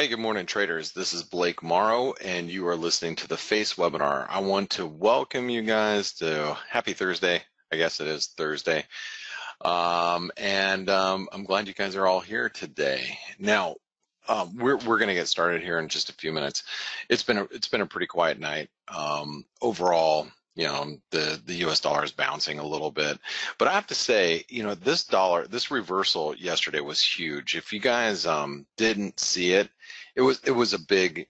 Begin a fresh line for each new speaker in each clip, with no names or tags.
Hey, good morning, traders. This is Blake Morrow, and you are listening to the FACE webinar. I want to welcome you guys to Happy Thursday. I guess it is Thursday. I'm glad you guys are all here today. Now, we're going to get started here in just a few minutes. It's been a pretty quiet night. Overall, you know, the US dollar is bouncing a little bit, but I have to say, you know, this reversal yesterday was huge. If you guys didn't see it, it was a big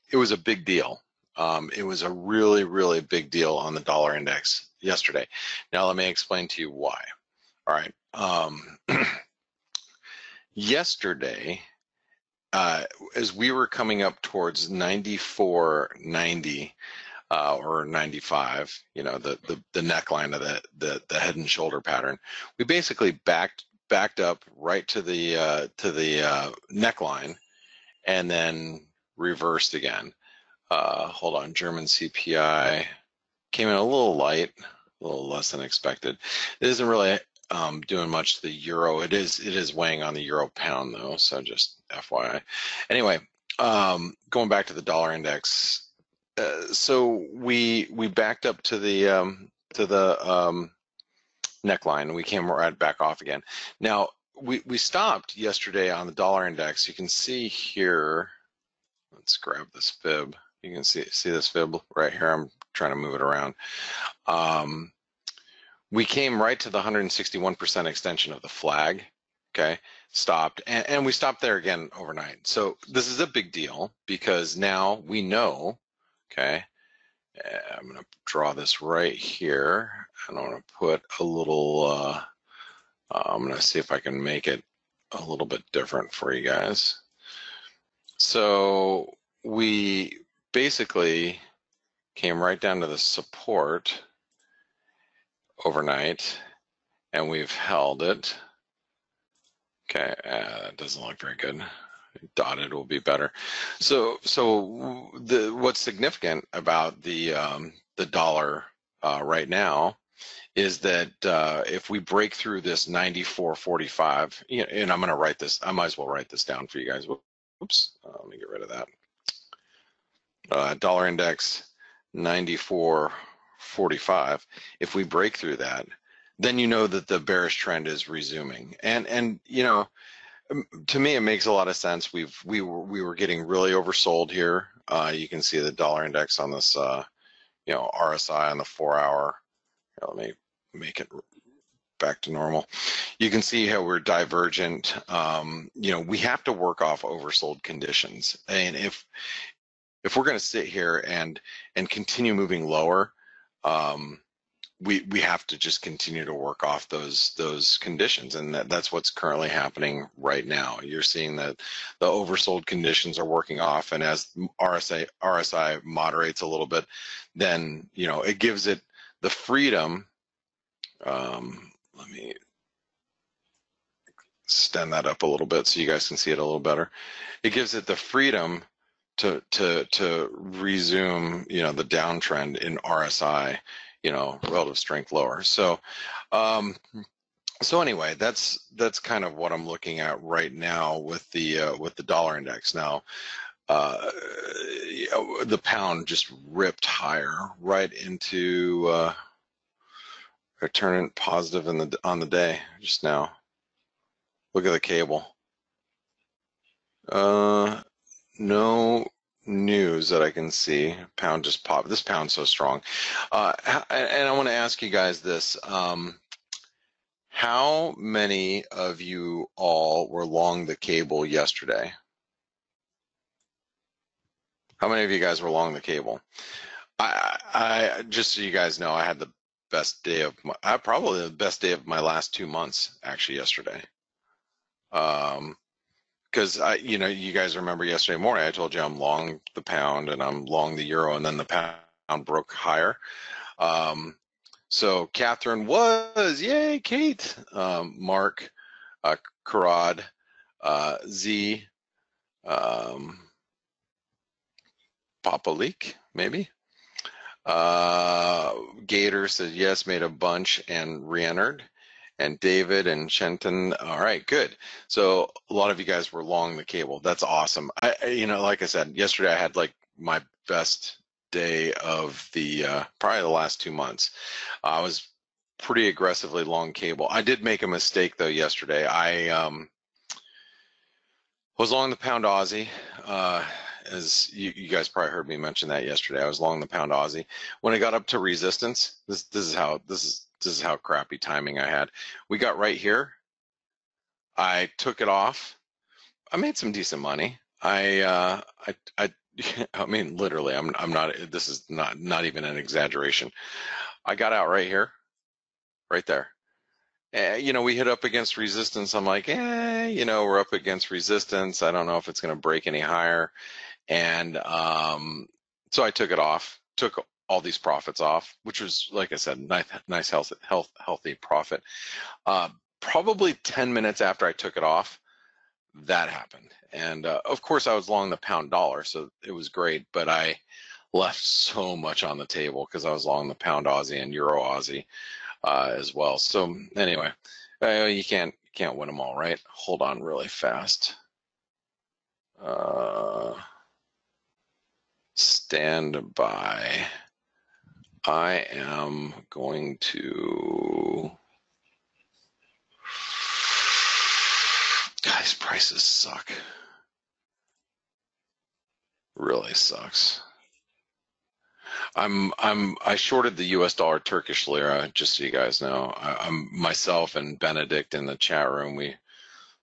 deal. It was a really big deal on the dollar index yesterday. Now let me explain to you why. All right. Yesterday, as we were coming up towards 94.90 or 95, you know, the neckline of the head and shoulder pattern, we basically backed up right to the neckline and then reversed again. Hold on, German CPI came in a little light, a little less than expected. It isn't really doing much to the euro. It is weighing on the euro pound though, so just FYI. Anyway, going back to the dollar index, so we backed up to the neckline and we came right back off again. Now we stopped yesterday on the dollar index. You can see here. Let's grab this fib. You can see this fib right here. I'm trying to move it around. We came right to the 161% extension of the flag, okay, stopped, and we stopped there again overnight. So this is a big deal because now we know, okay, I'm gonna draw this right here, and I'm gonna put a little, I'm gonna see if I can make it a little bit different for you guys. So we basically came right down to the support overnight, and we've held it. Okay, it doesn't look very good. Dotted will be better. So what's significant about the dollar right now is that if we break through this 94.45, you know, and I'm going to write this. I might as well write this down for you guys. Oops, let me get rid of that. Dollar index 94.45. If we break through that, then you know that the bearish trend is resuming. And you know, to me, it makes a lot of sense. We were getting really oversold here. You can see the dollar index on this, you know, RSI on the 4-hour. Let me make it back to normal. You can see how we're divergent. You know, we have to work off oversold conditions, and if we're going to sit here and continue moving lower, we have to just continue to work off those conditions, and that's what's currently happening right now. You're seeing that the oversold conditions are working off, and as RSI moderates a little bit, then you know it gives it the freedom. Let me extend that up a little bit so you guys can see it a little better. It gives it the freedom to resume, you know, the downtrend in RSI, you know, relative strength lower. So so anyway, that's kind of what I'm looking at right now with the dollar index. Now the pound just ripped higher right into turning positive on the day just now. Look at the cable. No news that I can see. Pound just popped. This pound's so strong. And I want to ask you guys this. How many of you all were long the cable yesterday? How many of you guys were long the cable? I just so you guys know, I had the best day of probably the best day of my last 2 months actually yesterday. Because you know, you guys remember yesterday morning I told you I'm long the pound and I'm long the euro, and then the pound broke higher. So Catherine was, yay, Kate, Mark, Karad, Z, Papalik, maybe. Gator said yes, made a bunch and re-entered. and David and Shenton. All right, good. So a lot of you guys were long the cable. That's awesome. You know, like I said, yesterday I had like my best day of the probably the last 2 months. I was pretty aggressively long cable. I did make a mistake though yesterday. I was long the pound Aussie. As you guys probably heard me mention that yesterday. I was long the pound Aussie. When I got up to resistance, this is how crappy timing I had. We got right here. I took it off. I made some decent money. I mean, literally, I'm not. This is not even an exaggeration. I got out right here, right there. You know, we hit up against resistance. I'm like, you know, we're up against resistance. I don't know if it's going to break any higher. And so I took it off, took all these profits off, which was, like I said, nice healthy profit. Probably 10 minutes after I took it off, that happened. And of course, I was long the pound dollar, so it was great, but I left so much on the table because I was long the pound Aussie and Euro Aussie as well. So anyway, you can't win them all, right? Hold on really fast. Stand by. I am going to. Guys, prices suck. Really sucks. I shorted the US dollar Turkish lira, just so you guys know. I'm myself and Benedict in the chat room. We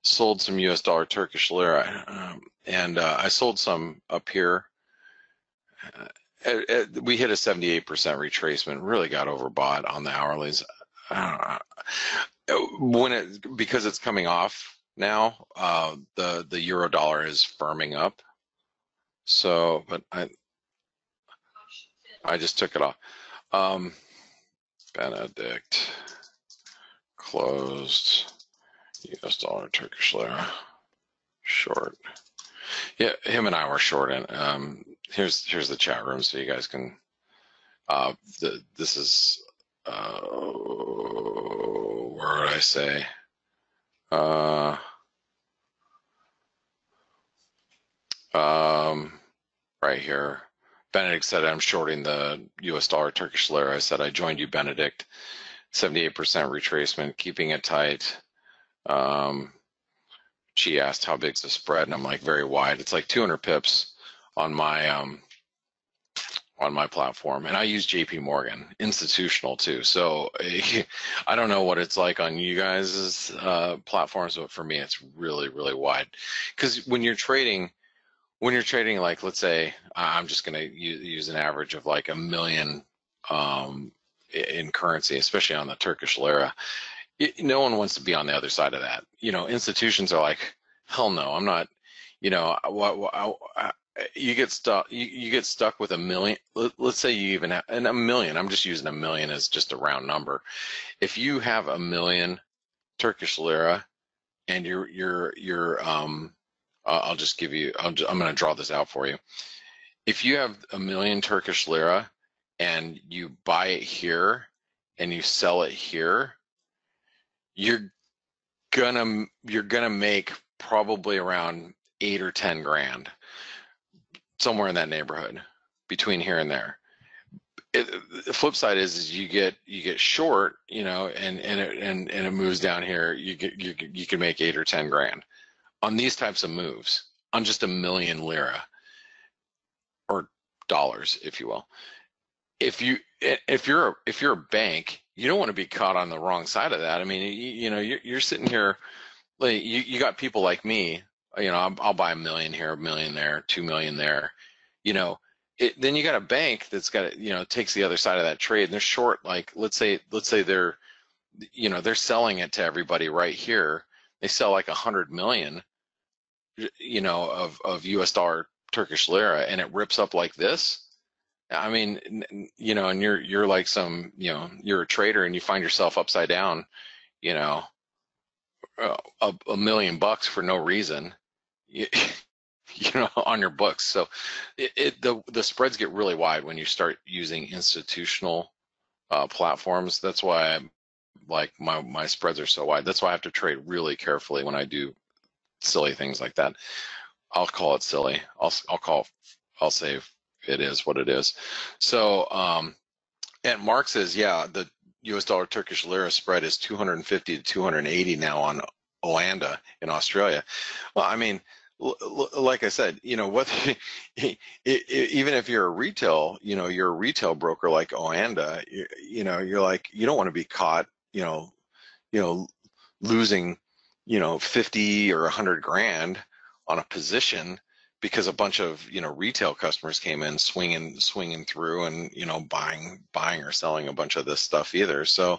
sold some US dollar Turkish lira, and I sold some up here. We hit a 78% retracement. Really got overbought on the hourlies. Because it's coming off now, the euro dollar is firming up. So, but I just took it off. Benedict closed US dollar Turkish lira short. Yeah, him and I were short. And here's the chat room so you guys can. This is where would I say? Right here. Benedict said I'm shorting the US dollar Turkish lira. I said I joined you, Benedict. 78% retracement, keeping it tight. She asked how big's the spread, and I'm like, very wide. It's like 200 pips on my platform, and I use JP Morgan institutional too. So I don't know what it's like on you guys' platforms, but for me, it's really wide. Because when you're trading, like, let's say I'm just going to use an average of like 1 million in currency, especially on the Turkish lira. No one wants to be on the other side of that. You know, institutions are like, hell no, I'm not. You know, you get stuck. You get stuck with 1 million. Let's say you even have, and 1 million. I'm just using 1 million as just a round number. If you have 1 million Turkish lira, and I'll just give you. I'm going to draw this out for you. If you have 1 million Turkish lira, and you buy it here, and you sell it here, you're gonna make probably around 8 or 10 grand, somewhere in that neighborhood, between here and there. The flip side is you get short, you know, and it moves down here. You can make 8 or 10 grand on these types of moves on just 1 million lira or dollars, if you will. If you're a bank, you don't want to be caught on the wrong side of that. I mean, you know, you're sitting here, like you got people like me. You know, I'll buy 1 million here, 1 million there, 2 million there. You know, then you got a bank that's got, you know, takes the other side of that trade, and they're short. Like let's say they're, you know, they're selling it to everybody right here. They sell like 100 million, you know, of US dollar Turkish lira, and it rips up like this. I mean, you know, and you're like some, you know, you're a trader and you find yourself upside down, you know, $1 million for no reason, you know, on your books. So the spreads get really wide when you start using institutional platforms. That's why like my spreads are so wide. That's why I have to trade really carefully when I do silly things like that. I'll call it silly. I'll say it is what it is. So, and Mark says, yeah, the U.S. dollar Turkish lira spread is 250 to 280 now on Oanda in Australia. Well, I mean, like I said, you know, what even if you're a retail, you know, you're a retail broker like Oanda, you know, you're like, you don't want to be caught, you know, losing, you know, 50 or 100 grand on a position because a bunch of, you know, retail customers came in swinging through and, you know, buying or selling a bunch of this stuff either. So,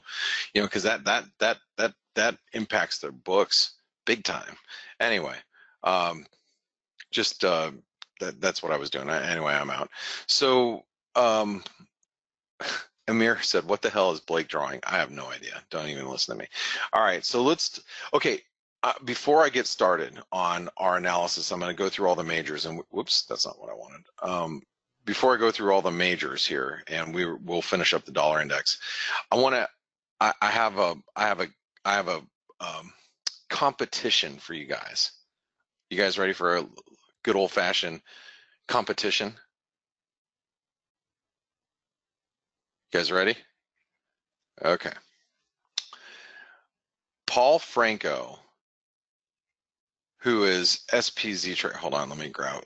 you know, because that impacts their books big time. Anyway, just that's what I was doing. Anyway, I'm out. So Amir said, what the hell is Blake drawing? I have no idea. Don't even listen to me. All right, so okay, before I get started on our analysis, I'm going to go through all the majors, and whoops, that's not what I wanted. Before I go through all the majors here, and we'll finish up the dollar index, I have a competition for you guys. You guys ready for a good old-fashioned competition? You guys ready? Okay. Paul Franco, who is SPZ trade. Hold on, let me grab.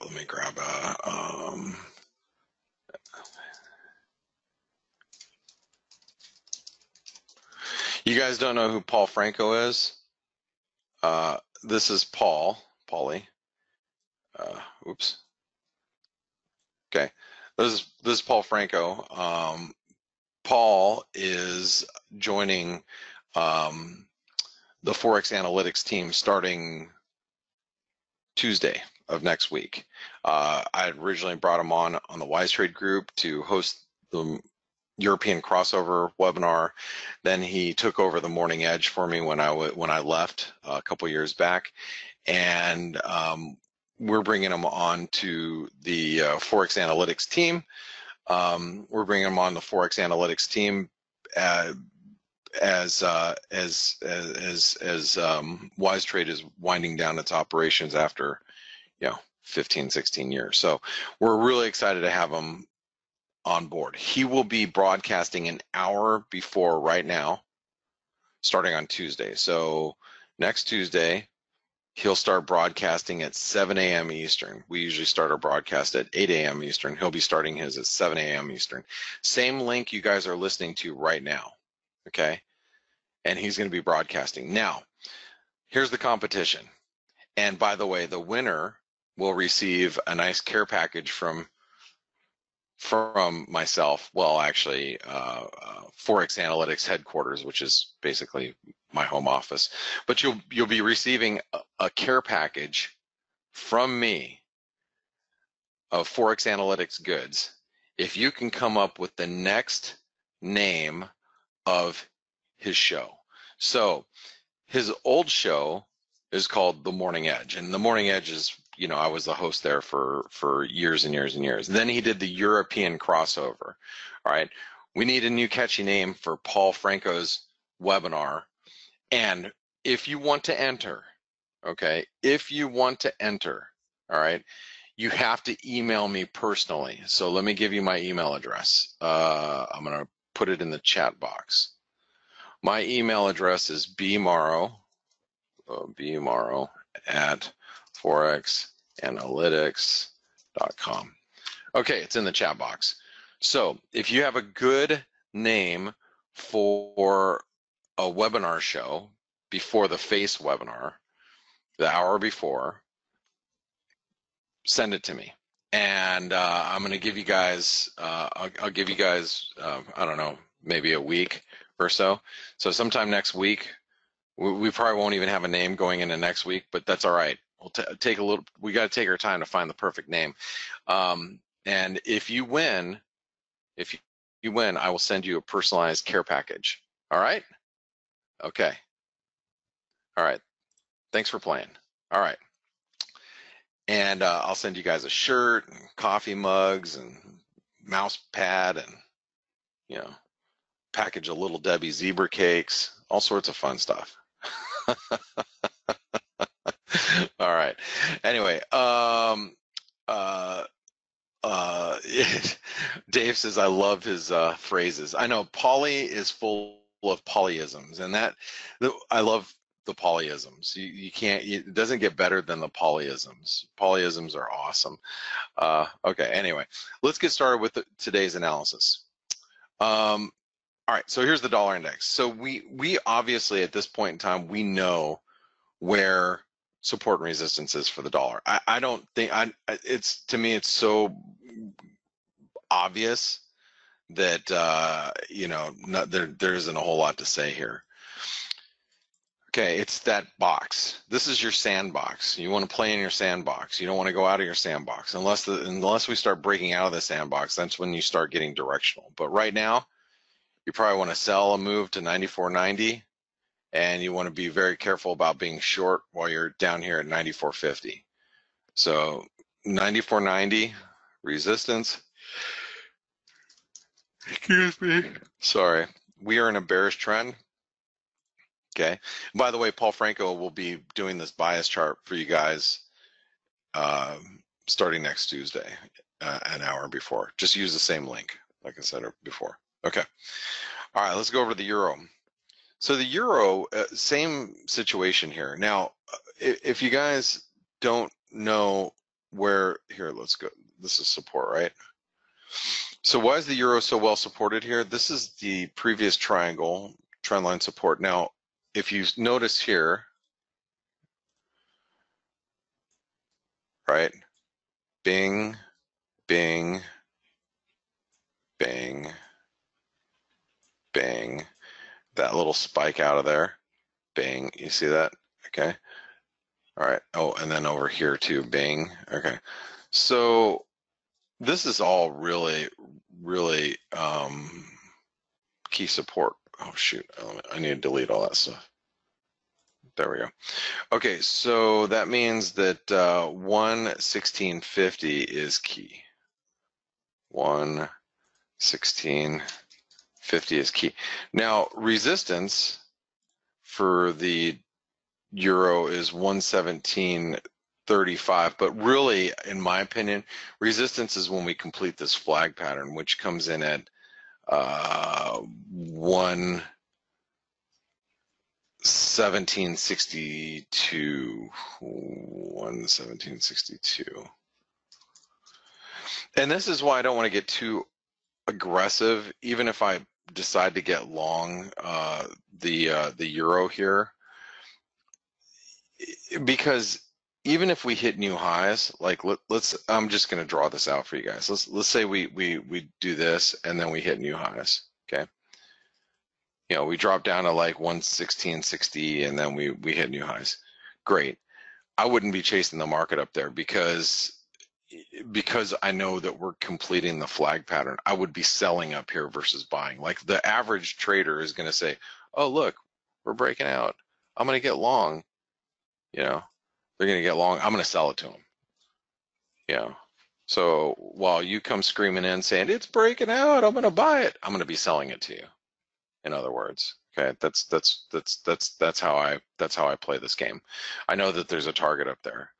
You guys don't know who Paul Franco is? This is Paulie. Oops. Okay, this is Paul Franco. Paul is joining the ForexAnalytix team starting Tuesday of next week. I originally brought him on the Wise Trade group to host the European crossover webinar. Then he took over the Morning Edge for me when I left a couple years back, and we're bringing him on to the ForexAnalytix team. We're bringing him on the ForexAnalytix team as Wise Trade is winding down its operations after, you know, 15, 16 years. So we're really excited to have him on board. He will be broadcasting an hour before right now, starting on Tuesday. So next Tuesday, he'll start broadcasting at 7 a.m. Eastern. We usually start our broadcast at 8 a.m. Eastern. He'll be starting his at 7 a.m. Eastern. Same link you guys are listening to right now, okay? And he's going to be broadcasting. Now, here's the competition. And by the way, the winner will receive a nice care package from myself. Well, actually, ForexAnalytix headquarters, which is basically my home office. But you'll be receiving a care package from me of ForexAnalytix goods if you can come up with the next name of his show. So his old show is called The Morning Edge, and The Morning Edge is, you know, I was the host there for years and years and years. Then he did the European crossover. All right, we need a new catchy name for Paul Franco's webinar. And if you want to enter, okay, if you want to enter, all right, you have to email me personally. So let me give you my email address. I'm going to put it in the chat box. My email address is bmorrow at forexanalytix.com. Okay, it's in the chat box. So if you have a good name for a webinar show before the face webinar, the hour before, send it to me. And I'm going to give you guys, I'll give you guys, I don't know, maybe a week or so. So sometime next week, we probably won't even have a name going into next week, but that's all right. We'll take a little, we got to take our time to find the perfect name. And if you win, I will send you a personalized care package. All right? Okay. All right. Thanks for playing. All right. And I'll send you guys a shirt and coffee mugs and mouse pad and, you know, package of Little Debbie zebra cakes, all sorts of fun stuff. All right. Anyway, Dave says, I love his phrases. I know Polly is full of polyisms, and I love the polyisms. You can't, it doesn't get better than the polyisms. Polyisms are awesome. Okay, anyway, let's get started with today's analysis. All right, so here's the dollar index. So we obviously at this point in time, we know where support and resistance is for the dollar. I don't think, to me, it's so obvious that, there isn't a whole lot to say here. Okay, it's that box. This is your sandbox. You want to play in your sandbox. You don't want to go out of your sandbox. Unless we start breaking out of the sandbox, that's when you start getting directional. But right now, you probably want to sell a move to 94.90, and you want to be very careful about being short while you're down here at 94.50. So 94.90, resistance. Excuse me. Sorry. We are in a bearish trend. Okay. By the way, Paul Franco will be doing this bias chart for you guys starting next Tuesday, an hour before. Just use the same link, like I said before. Okay. All right, let's go over to the euro. So the euro, same situation here. Now, if you guys don't know where, here, let's go. This is support, right? So why is the euro so well supported here? This is the previous triangle, trend line support. Now, if you notice here, right, bing, bing, bang, bang, that little spike out of there, bang, you see that? Okay. All right. Oh, and then over here too, bang. Okay. So this is all really, really key support. Oh shoot, I need to delete all that stuff. There we go. Okay, so that means that 116.50 is key. 116.50 is key. Now, resistance for the euro is 117.35, but really, in my opinion, resistance is when we complete this flag pattern, which comes in at 117.62. And this is why I don't want to get too aggressive, even if I decide to get long the euro here, because even if we hit new highs, like let's, I'm just going to draw this out for you guys. Let's say we do this and then we hit new highs. Okay, you know, we drop down to like 116.60 and then we hit new highs. Great. I wouldn't be chasing the market up there because I know that we're completing the flag pattern. I would be selling up here versus buying. Like the average trader is going to say, oh look, we're breaking out, I'm going to get long. You know, they're going to get long, I'm going to sell it to them. You know, so while you come screaming in saying it's breaking out, I'm going to buy it, I'm going to be selling it to you. In other words, okay, that's how I play this game. I know that there's a target up there.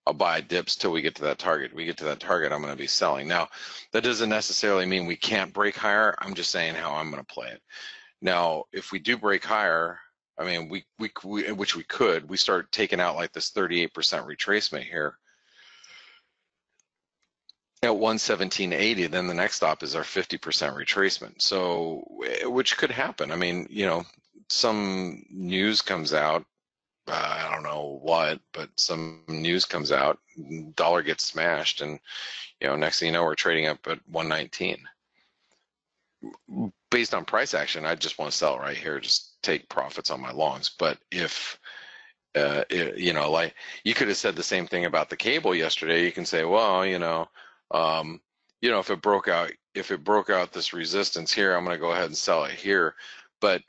I'll buy dips till we get to that target. We get to that target, I'm going to be selling. Now, that doesn't necessarily mean we can't break higher. I'm just saying how I'm going to play it. Now, if we do break higher, I mean, which we could, we start taking out like this 38% retracement here at 117.80, then the next stop is our 50% retracement. So, which could happen. I mean, you know, some news comes out, I don't know what, but some news comes out, dollar gets smashed, and you know, next thing you know, we're trading up at 119. Based on price action, I just want to sell right here, just take profits on my longs. But if you know, like you could have said the same thing about the cable yesterday. You can say, well, you know, if it broke out this resistance here, I'm going to go ahead and sell it here. But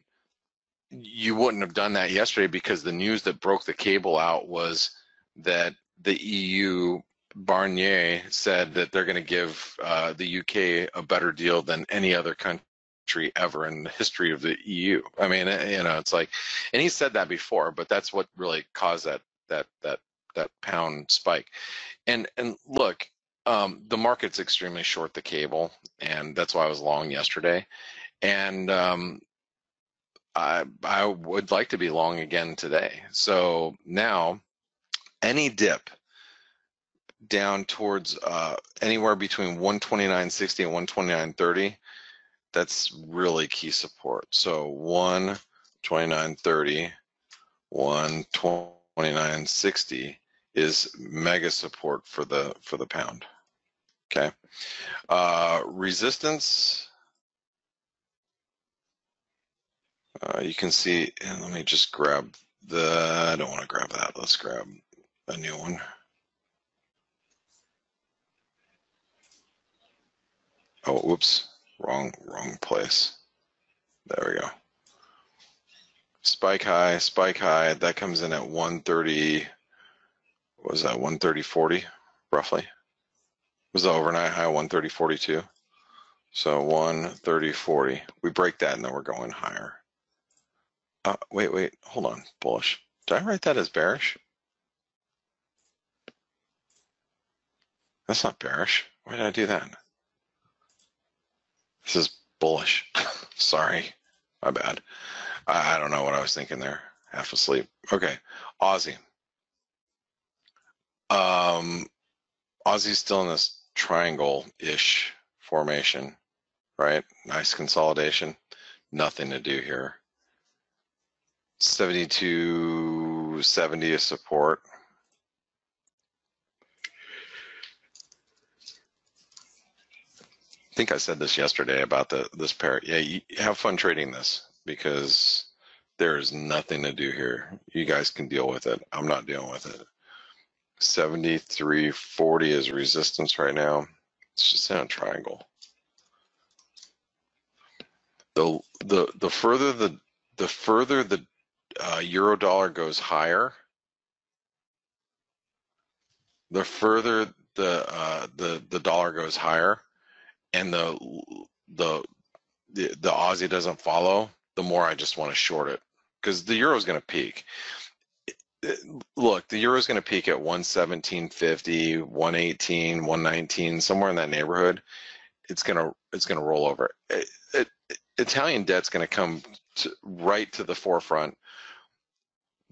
you wouldn't have done that yesterday because the news that broke the cable out was that the EU, Barnier, said that they're going to give the UK a better deal than any other country country ever in the history of the EU. I mean, you know, it's like, and he said that before, but that's what really caused that pound spike. And look, the market's extremely short the cable, and that's why I was long yesterday. And I would like to be long again today. So now, any dip down towards anywhere between 129.60 and 129.30, that's really key support. So 129.30, 129.60 is mega support for the pound. Okay, resistance. You can see, and let me just grab I don't want to grab that. Let's grab a new one. Oh, whoops, wrong place. There we go. Spike high, that comes in at 130, what was that, 130.40 roughly? Was the overnight high 130.42? So 130.40, we break that and then we're going higher. Wait, hold on, bullish. Did I write that as bearish? That's not bearish. Why did I do that? This is bullish. Sorry, my bad. I don't know what I was thinking there. Half asleep. Okay, Aussie. Aussie's still in this triangle-ish formation, right? Nice consolidation. Nothing to do here. 72.70 is support. I think I said this yesterday about this pair. Yeah, you have fun trading this because there is nothing to do here. You guys can deal with it. I'm not dealing with it. 73.40 is resistance right now. It's just in a triangle. The further the euro dollar goes higher, the further the dollar goes higher, and the Aussie doesn't follow, the more I just want to short it because the euro is going to peak. Look, the euro is going to peak at 117.50, 118, 119, somewhere in that neighborhood. It's going to roll over. Italian debt's going to come right to the forefront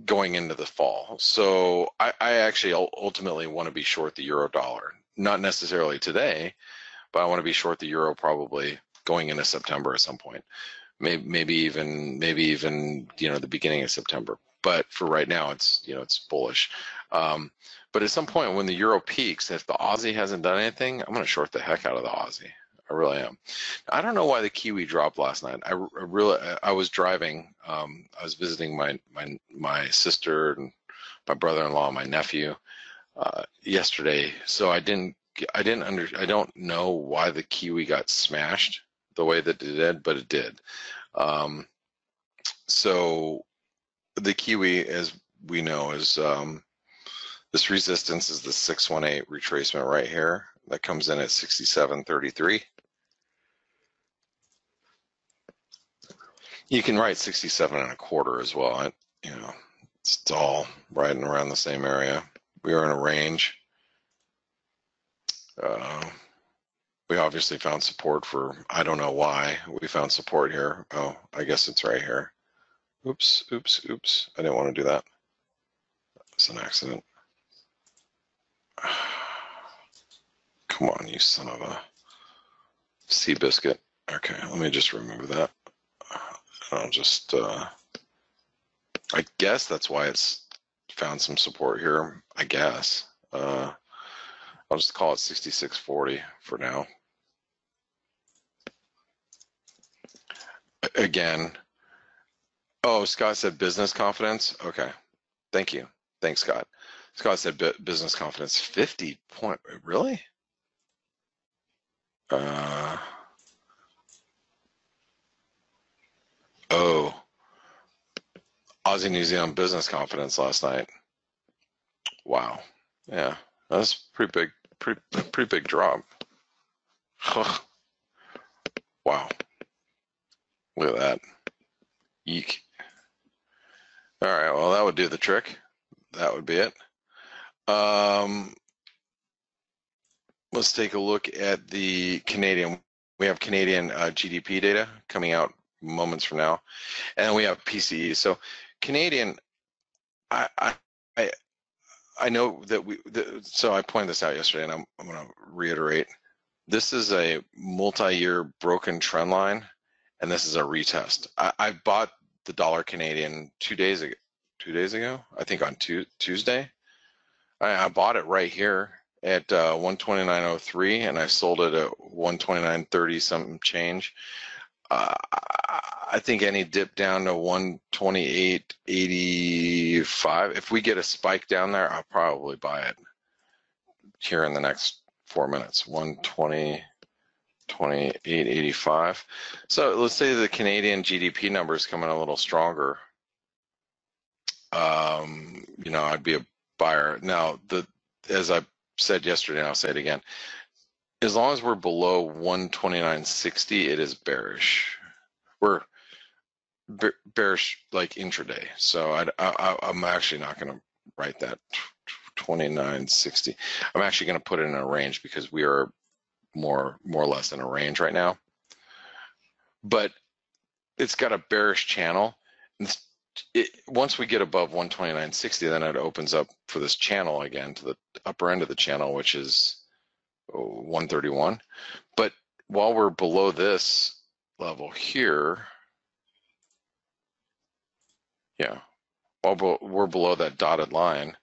going into the fall. So I actually ultimately want to be short the euro dollar, not necessarily today, but I want to be short the euro probably going into September at some point. Maybe even the beginning of September. But for right now, it's bullish. But at some point when the euro peaks, if the Aussie hasn't done anything, I'm going to short the heck out of the Aussie. I really am. I don't know why the Kiwi dropped last night. I was driving. I was visiting my sister and my brother-in-law and my nephew yesterday. So I don't know why the Kiwi got smashed the way that it did, but it did. So the Kiwi, as we know, is this resistance is the 618 retracement right here that comes in at 67.33. You can write 67.25 as well. It's all right and around the same area. We are in a range. We obviously found support for, I don't know why we found support here. Oh, I guess it's right here. Oops. I didn't want to do that. It's an accident. Come on, you son of a sea biscuit. Okay, let me just remove that. I'll just, I guess that's why it's found some support here, I guess. I'll just call it 66.40 for now. Again, oh, Scott said business confidence. Okay, thank you. Thanks, Scott. Scott said business confidence 50 point, really? Oh, Aussie New Zealand business confidence last night. Wow. Yeah, that's pretty big, pretty big drop. Wow. Look at that. Eek. All right, well, that would do the trick. That would be it. Let's take a look at the Canadian. We have Canadian GDP data coming out moments from now, and we have PCE. So Canadian, I know that so I pointed this out yesterday, and I'm going to reiterate. This is a multi-year broken trend line, and this is a retest. I bought the dollar Canadian 2 days ago. 2 days ago, I think on Tuesday. I bought it right here at 129.03, and I sold it at 129.30 something change. I think any dip down to 128.85. If we get a spike down there, I'll probably buy it here in the next 4 minutes. 128.85. So let's say the Canadian GDP number is coming a little stronger. You know, I'd be a buyer. Now, as I said yesterday, and I'll say it again, as long as we're below 129.60, it is bearish. We're bearish like intraday. So I'm actually not going to write that 29.60. I'm actually going to put it in a range because we are more or less in a range right now. But it's got a bearish channel. Once we get above 129.60, then it opens up for this channel again to the upper end of the channel, which is 131. But while we're below this level here, yeah, while we're below that dotted line,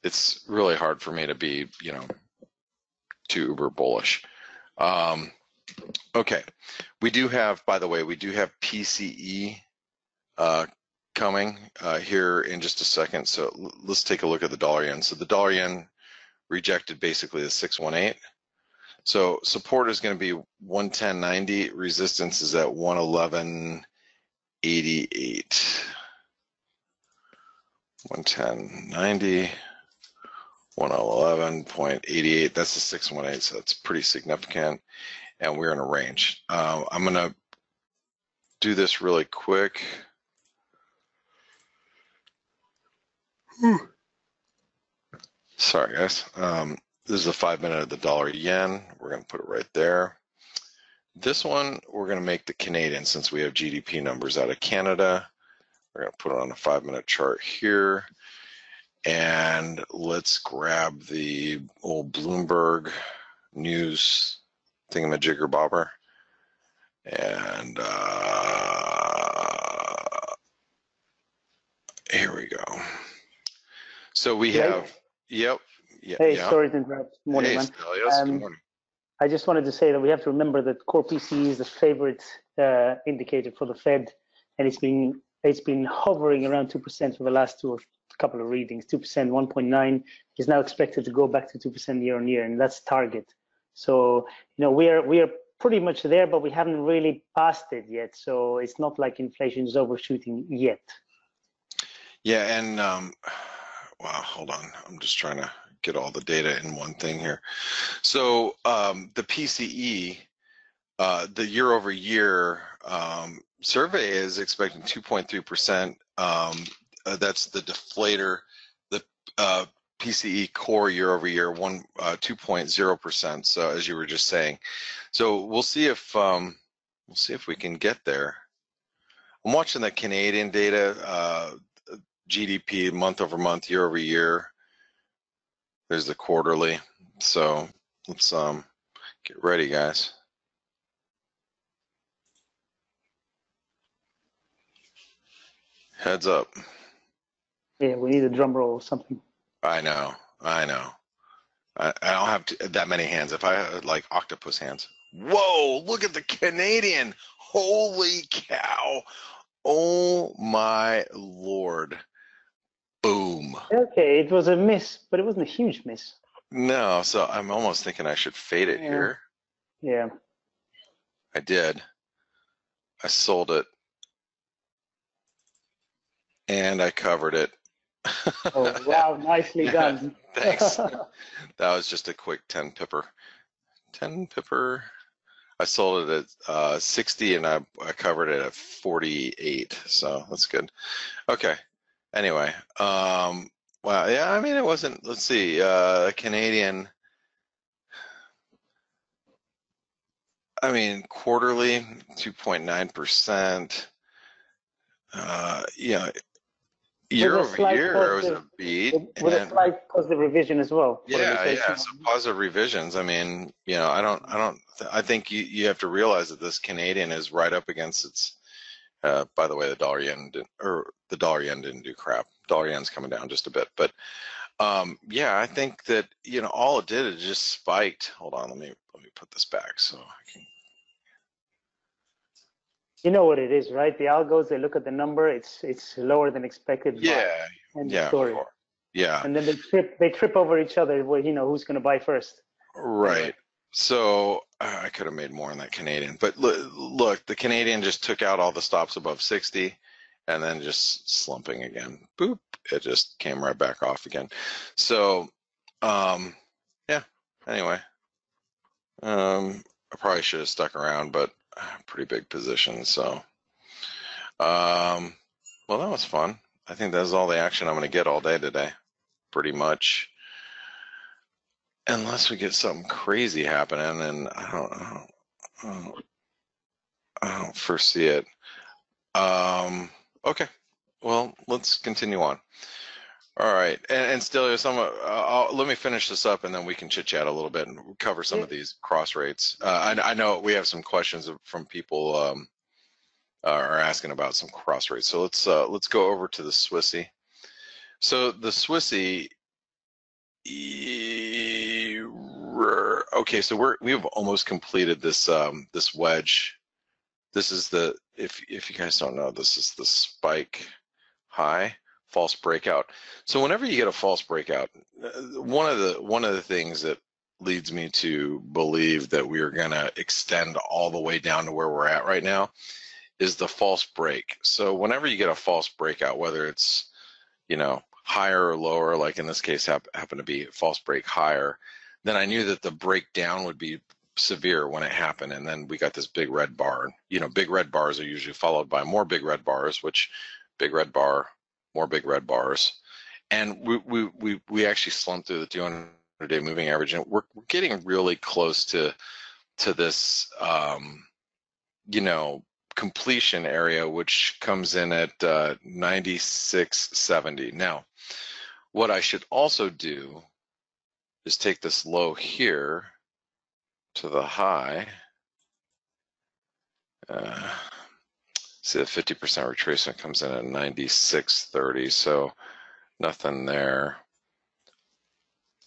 it's really hard for me to be, you know, too uber bullish. Okay, we do have, by the way, we do have PCE coming here in just a second. So let's take a look at the dollar yen. So the dollar yen rejected basically the 618. So support is going to be 110.90. Resistance is at 111.88. 110.90. 111.88. That's the 618. So that's pretty significant, and we're in a range. I'm going to do this really quick. Sorry, guys. This is a 5 minute of the dollar yen. We're going to put it right there. This one, we're going to make the Canadian since we have GDP numbers out of Canada. We're going to put it on a 5 minute chart here. And let's grab the old Bloomberg news thingamajigger bobber. And here we go. So we have, yep. Yeah,
hey,
yeah.
Sorry to interrupt. Morning, man.
Yes, good morning.
I just wanted to say that we have to remember that core PCE is the favorite indicator for the Fed, and it's been hovering around 2% for the last couple of readings. 2%, 1.9 is now expected to go back to 2% year on year, and that's target. So you know we are pretty much there, but we haven't really passed it yet. So it's not like inflation is overshooting yet.
Yeah, and wow, hold on. I'm just trying to get all the data in one thing here. So the PCE, the year over year survey is expecting 2.3%. That's the deflator. The PCE core year over year 2.0%. So as you were just saying, so we'll see if we can get there. I'm watching the Canadian data, GDP month over month, year over year. There's the quarterly. So let's get ready, guys. Heads up.
Yeah, we need a drum roll or something.
I know. I don't have that many hands. If I had like octopus hands. Whoa, look at the Canadian. Holy cow. Oh my Lord. Boom.
Okay, it was a miss, but it wasn't a huge miss.
No, so I'm almost thinking I should fade it here.
Yeah.
I did. I sold it. And I covered it.
Oh, wow, nicely done.
Thanks. That was just a quick 10 pipper. 10 pipper. I sold it at 60 and I covered it at 48, so that's good. Okay. Anyway, well, yeah, I mean, it wasn't. Let's see, Canadian. I mean, quarterly, 2.9%. Yeah, year
With a
over
slight
year, it was
positive,
a beat.
with a
And
slight positive revision as well.
yeah, yeah. So positive revisions. I mean, you know, I think you have to realize that this Canadian is right up against its. By the way, the dollar yen didn't do crap. Dollar yen's coming down just a bit, but yeah, I think that, you know, all it did is just spiked. Hold on, let me put this back so I can.
You know what it is, right? The algos, they look at the number, it's lower than expected.
Yeah,
End
yeah,
of story.
yeah.
And then they trip over each other. Well, you know, who's going to buy first?
Right.
Anyway.
So I could have made more on that Canadian, but look, the Canadian just took out all the stops above 60 and then just slumping again. Boop. It just came right back off again. So, yeah, anyway, I probably should have stuck around, but pretty big position. So, well, that was fun. I think that's all the action I'm going to get all day today, pretty much. Unless we get something crazy happening, and I don't foresee it. Okay, well, let's continue on. All right, and still, let me finish this up, and then we can chit chat a little bit and cover some of these cross rates. I know we have some questions from people are asking about some cross rates, so let's go over to the Swissy. So the Swissy. Okay, so we've almost completed this this wedge. This is the, if you guys don't know, this is the spike high, false breakout. So whenever you get a false breakout, one of the things that leads me to believe that we are going to extend all the way down to where we're at right now is the false break. So whenever you get a false breakout, whether it's, you know, higher or lower, like in this case happened to be false break higher, then I knew that the breakdown would be severe when it happened, and then we got this big red bar. You know, big red bars are usually followed by more big red bars, which big red bar, more big red bars, and we actually slumped through the 200-day moving average, and we're getting really close to this you know, completion area, which comes in at 96.70. Now, what I should also do is take this low here to the high. See, the 50% retracement comes in at 96.30, so nothing there.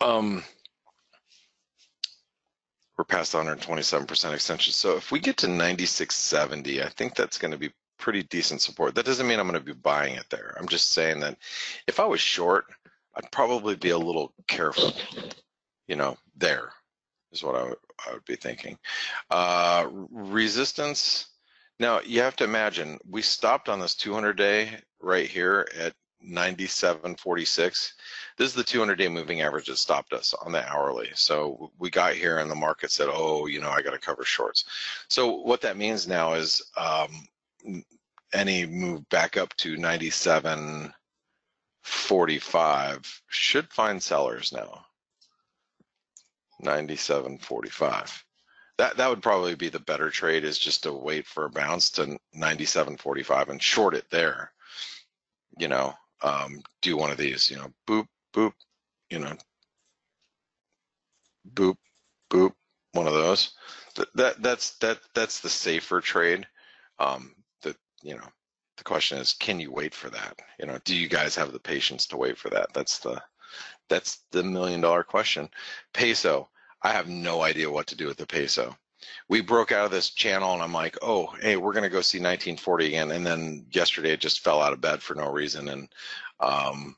We're past 127% extension. So if we get to 96.70, I think that's going to be pretty decent support. That doesn't mean I'm going to be buying it there. I'm just saying that if I was short, I'd probably be a little careful. You know, there is what I would be thinking. Resistance. Now you have to imagine we stopped on this 200-day right here at 97.46. This is the 200-day moving average that stopped us on the hourly. So we got here and the market said, oh, you know, I got to cover shorts. So what that means now is any move back up to 97.45 should find sellers now. 97.45. That would probably be the better trade, is just to wait for a bounce to 97.45 and short it there. You know, do one of these, you know, boop, boop, you know, boop, boop, one of those. That's the safer trade. That, you know, the question is, can you wait for that? You know, do you guys have the patience to wait for that? That's the $1 million question. Peso, I have no idea what to do with the peso. We broke out of this channel and I'm like, oh, hey, we're going to go see 1940 again. And then yesterday it just fell out of bed for no reason. And I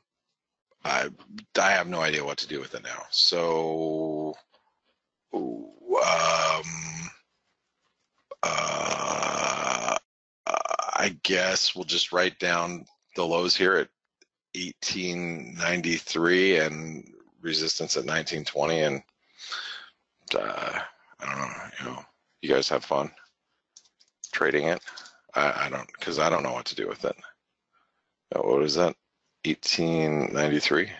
have no idea what to do with it now. So I guess we'll just write down the lows here at 1893 and resistance at 1920, and I don't know, you know, You guys have fun trading it? I don't, because I don't know what to do with it. What is that? 1893.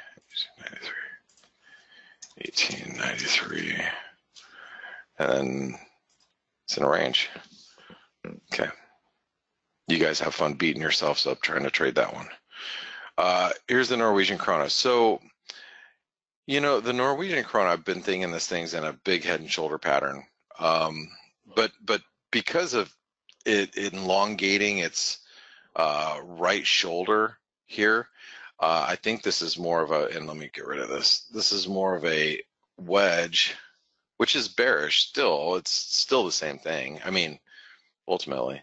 1893. And then it's in a range. Okay. You guys have fun beating yourselves up trying to trade that one. Here's the Norwegian krona. So, you know, the Norwegian krona, I've been thinking this thing's in a big head and shoulder pattern. But because of it elongating its right shoulder here, I think this is more of a, and let me get rid of this. This is more of a wedge, which is bearish still. It's still the same thing. I mean, ultimately.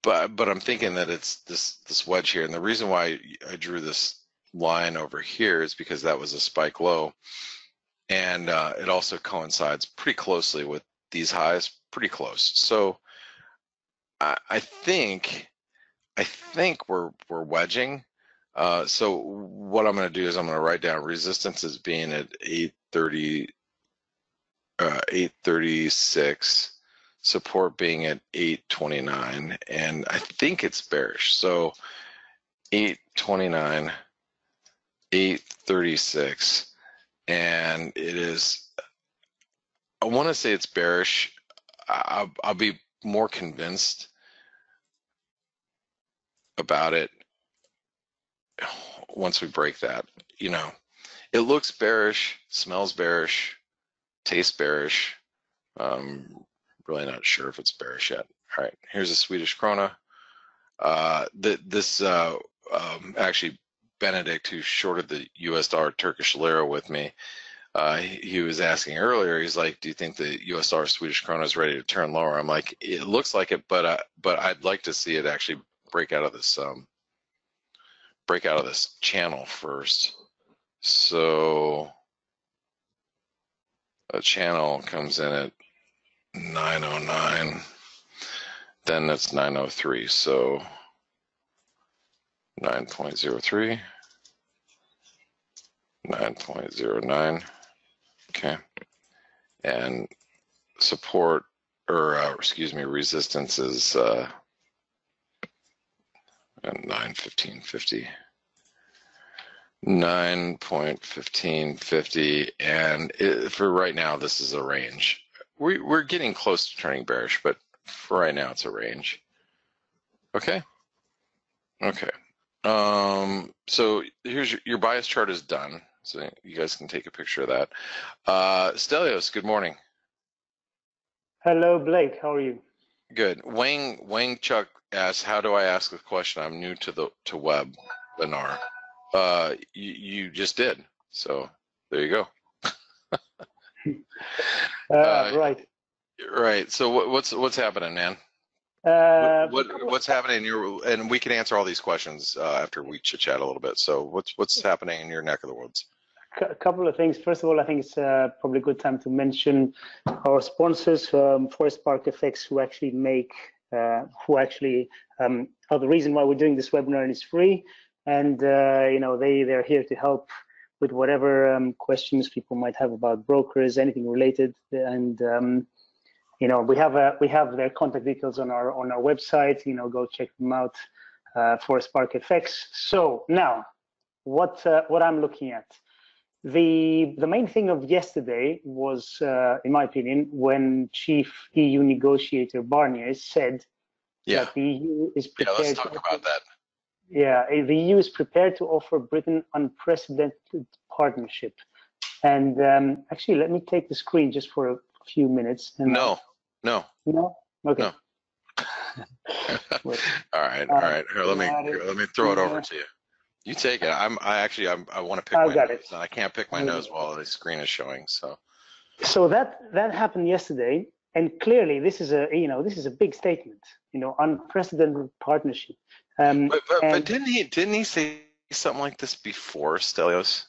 But I'm thinking that it's this wedge here, and the reason why I drew this line over here is because that was a spike low, and it also coincides pretty closely with these highs, pretty close. So I think we're wedging. So what I'm going to do is I'm going to write down resistance as being at 836. Support being at 829, and I think it's bearish. So 829, 836, and it is, I want to say it's bearish. I'll be more convinced about it once we break that. You know, it looks bearish, smells bearish, tastes bearish. Really not sure if it's bearish yet. All right, here's a Swedish krona. Actually, Benedict, who shorted the US dollar Turkish lira with me, he was asking earlier, he's like, do you think the US dollar Swedish krona is ready to turn lower? I'm like, it looks like it, but I'd like to see it actually break out of this channel first. So a channel comes in at 909, then it's 903, so 9.03, 9.09, okay, and support, or excuse me, resistance is 9.1550, 9.1550, and for right now, this is a range. We're getting close to turning bearish, but for right now, it's a range. Okay. Okay. So here's your bias chart is done. So you guys can take a picture of that. Stelios, good morning.
Hello, Blake. How are you?
Good. Wang Chuck asks, how do I ask the question? I'm new to webinar. You just did. So there you go.
Right.
Right. So what's happening, man? What's happening in your, and we can answer all these questions after we chit chat a little bit. So what's happening in your neck of the woods?
A couple of things. First of all, I think it's probably a good time to mention our sponsors, ForexAnalytix, who actually are the reason why we're doing this webinar, and it's free. And you know, they're here to help with whatever questions people might have about brokers, anything related. And you know, we have their contact details on our website. You know, go check them out, ForexAnalytix. So now, what I'm looking at. The main thing of yesterday was, in my opinion, when Chief EU Negotiator Barnier said that the EU is prepared.
Yeah, let's talk about that.
Yeah, the EU is prepared to offer Britain unprecedented partnership. And actually, let me take the screen just for a few minutes. And
No.
Okay.
No. All right. Here, let me throw it over to you. You take it. I want to pick my nose, and I can't pick my nose while the screen is showing. So
that happened yesterday, and clearly this is a big statement. You know, unprecedented partnership.
But didn't he say something like this before, Stelios?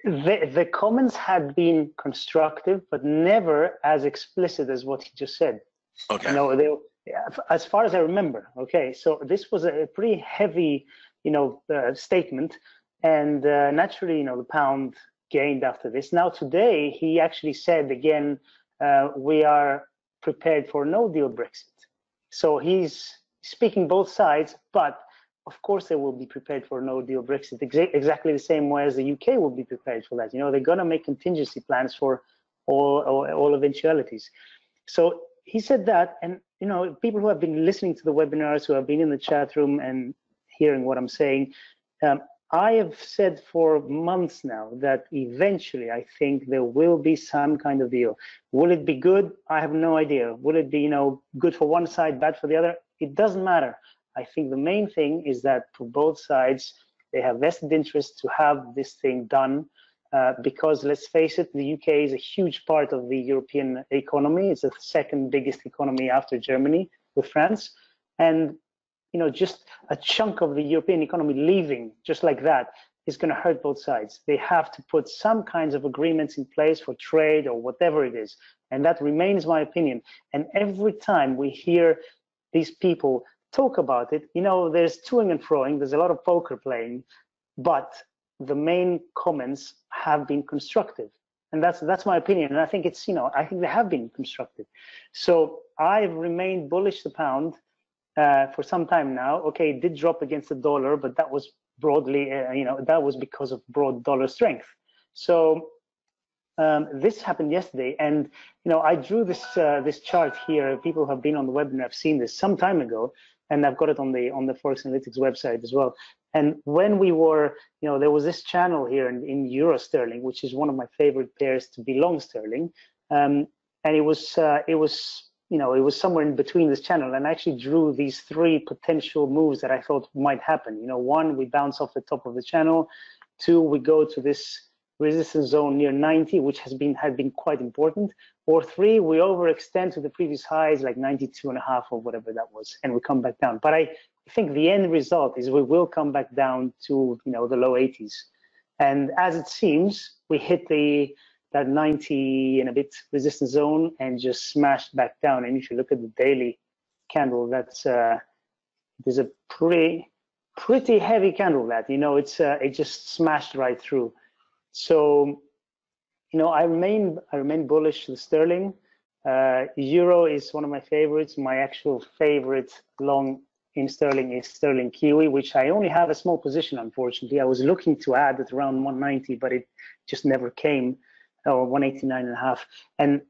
The comments had been constructive, but never as explicit as what he just said.
Okay.
You know, as far as I remember. Okay, so this was a pretty heavy, statement, and naturally, the pound gained after this. Now today, he actually said again we are prepared for no deal Brexit. So he's speaking both sides, but of course they will be prepared for no deal Brexit, exactly the same way as the UK will be prepared for that. You know, they're going to make contingency plans for all eventualities. So he said that, and you know, people who have been listening to the webinars, who have been in the chat room and hearing what I'm saying, I have said for months now that eventually I think there will be some kind of deal. Will it be good? I have no idea. Will it be, you know, good for one side, bad for the other? It doesn't matter. I think the main thing is that for both sides, they have vested interest to have this thing done, because let's face it, the UK is a huge part of the European economy. It's the second biggest economy after Germany with France. And you know, just a chunk of the European economy leaving just like that is going to hurt both sides. They have to put some kinds of agreements in place for trade or whatever it is. And that remains my opinion. And every time we hear these people talk about it, you know, there's toing and froing, there's a lot of poker playing, but the main comments have been constructive. And that's my opinion. And I think it's, you know, I think they have been constructive. So I've remained bullish the pound for some time now. Okay, it did drop against the dollar, but that was broadly, you know, that was because of broad dollar strength. So this happened yesterday, and you know, I drew this this chart here. People who have been on the webinar have seen this some time ago, and I've got it on the ForexAnalytix website as well. And when we were, you know, there was this channel here in euro sterling, which is one of my favorite pairs to be long sterling, and it was you know, it was somewhere in between this channel, and I actually drew these three potential moves that I thought might happen. You know, one, we bounce off the top of the channel. Two, we go to this resistance zone near 90, which had been quite important. Or three, we overextend to the previous highs, like 92.5 or whatever that was, and we come back down. But I think the end result is we will come back down to, you know, the low 80s. And as it seems, we hit that 90 and a bit resistance zone and just smashed back down. And if you look at the daily candle, that's there's a pretty heavy candle. That, you know, it's it just smashed right through. So, you know, I remain bullish to the sterling. Euro is one of my favorites. My actual favorite long in sterling is sterling Kiwi, which I only have a small position, unfortunately. I was looking to add at around 190, but it just never came. Or 189.5, and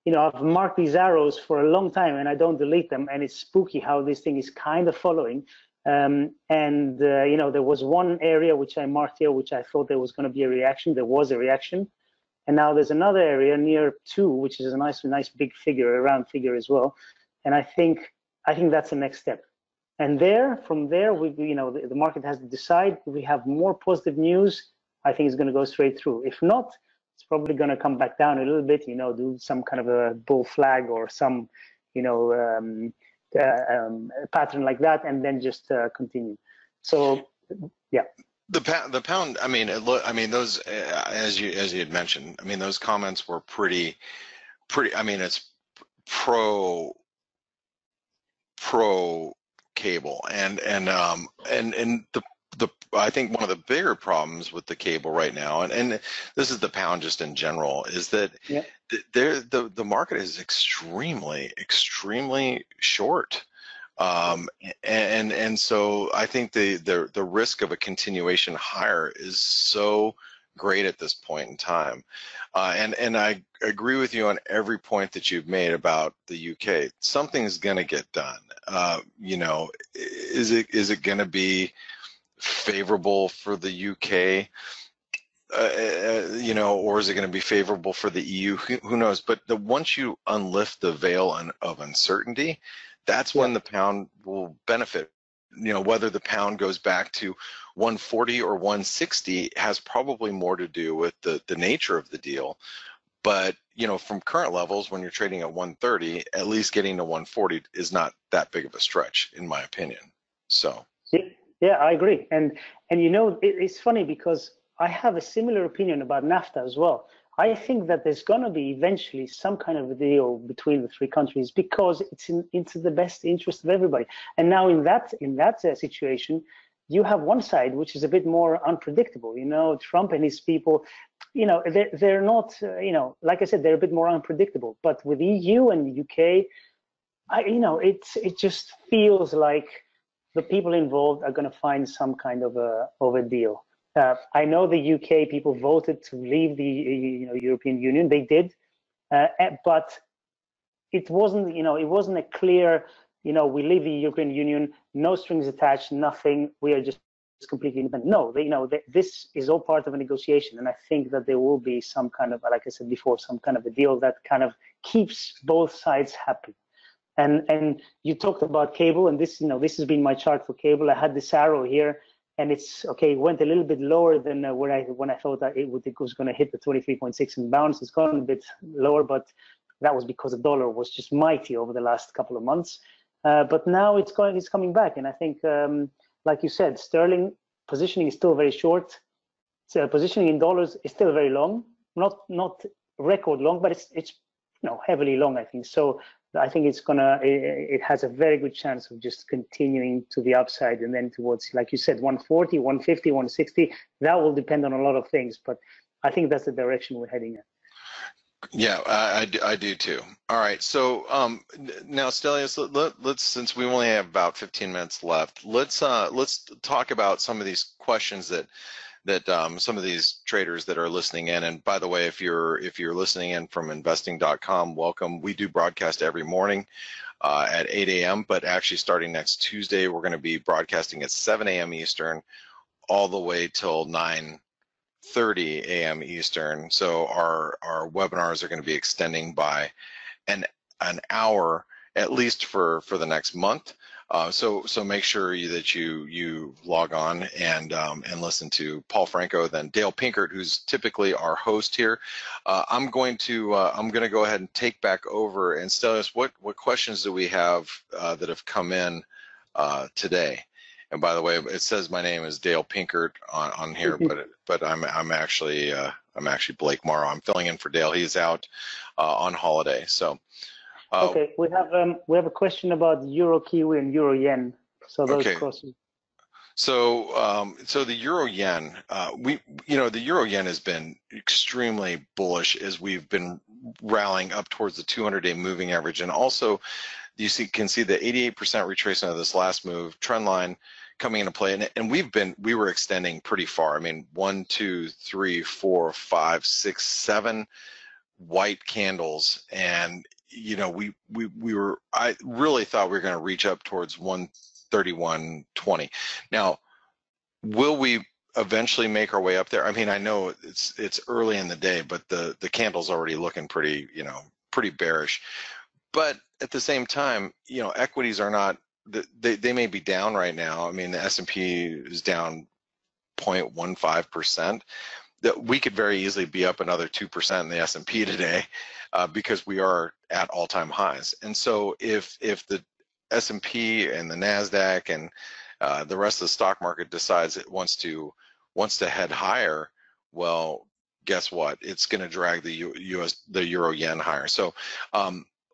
you know, I've marked these arrows for a long time and I don't delete them, and it's spooky how this thing is kind of following. You know, there was one area which I marked here which I thought there was going to be a reaction. There was a reaction, and now there's another area near 2, which is a nice big figure, a round figure as well. And I think that's the next step. And from there, you know, the market has to decide. If we have more positive news, I think it's going to go straight through. If not, it's probably going to come back down a little bit, you know, do some kind of a bull flag or some, you know, pattern like that, and then just continue. So, yeah.
The pound. I mean, those as you had mentioned. I mean, those comments were pretty. I mean, it's pro cable, and I think one of the bigger problems with the cable right now, and this is the pound just in general, is that the market is extremely short, and so I think the risk of a continuation higher is so great at this point in time, and I agree with you on every point that you've made about the UK. Something's going to get done. You know, is it going to be favorable for the UK, you know, or is it going to be favorable for the EU? Who knows? But once you unlift the veil of uncertainty, that's when the pound will benefit. You know, whether the pound goes back to 140 or 160 has probably more to do with the nature of the deal. But, you know, from current levels, when you're trading at 130, at least getting to 140 is not that big of a stretch, in my opinion. So.
Yeah, I agree. And you know, it's funny because I have a similar opinion about NAFTA as well. I think that there's going to be eventually some kind of a deal between the three countries because it's into the best interest of everybody. And now in that situation, you have one side which is a bit more unpredictable. You know, Trump and his people, you know, they're not, you know, like I said, they're a bit more unpredictable. But with EU and the UK, you know, it just feels like the people involved are going to find some kind of a deal. I know the UK people voted to leave the European Union. They did, but it wasn't, you know, it wasn't a clear, you know, we leave the European Union, no strings attached, nothing. We are just completely independent. No, you know, this is all part of a negotiation, and I think that there will be some kind of, like I said before, some kind of a deal that kind of keeps both sides happy. And you talked about cable, and this, you know, this has been my chart for cable. I had this arrow here, and it's okay. It went a little bit lower than when I thought that it was going to hit the 23.6 and bounce. It's gone a bit lower, but that was because the dollar was just mighty over the last couple of months. But now it's coming back, and I think, like you said, sterling positioning is still very short. So positioning in dollars is still very long, not record long, but it's you know, heavily long, I think. So I think it has a very good chance of just continuing to the upside, and then towards, like you said, 140, 150, 160. That will depend on a lot of things, but I think that's the direction we're heading in.
Yeah, I do too. All right, so now Stelios, let's, since we only have about 15 minutes left, let's talk about some of these questions that some of these traders that are listening in. And by the way, if you're listening in from investing.com, welcome. We do broadcast every morning at 8 a.m., but actually starting next Tuesday, we're going to be broadcasting at 7 a.m. Eastern all the way till 9:30 a.m. Eastern. So our webinars are going to be extending by an hour at least for the next month. So make sure that you log on and listen to Paul Franco, then Dale Pinkert, who's typically our host here. I'm going to go ahead and take back over and tell us what questions do we have that have come in today. And by the way, it says my name is Dale Pinkert on here, but I'm actually Blake Morrow. I'm filling in for Dale. He's out on holiday. So.
Okay, we have a question about Euro Kiwi and Euro Yen. So those crosses.
So the Euro Yen, the Euro Yen has been extremely bullish as we've been rallying up towards the 200-day moving average, and also you can see the 88% retracement of this last move trend line coming into play, and we were extending pretty far. I mean, 1, 2, 3, 4, 5, 6, 7 white candles, and you know, I really thought we were going to reach up towards 131.20. Now, will we eventually make our way up there? I mean, I know it's early in the day, but the candle's already looking pretty bearish. But at the same time, you know, equities are not, they may be down right now. I mean, the S&P is down 0.15%. That we could very easily be up another 2% in the S&P today, because we are at all-time highs. And so if the S&P and the NASDAQ and the rest of the stock market decides it wants to head higher, well, guess what? It's going to drag the Euro Yen higher. So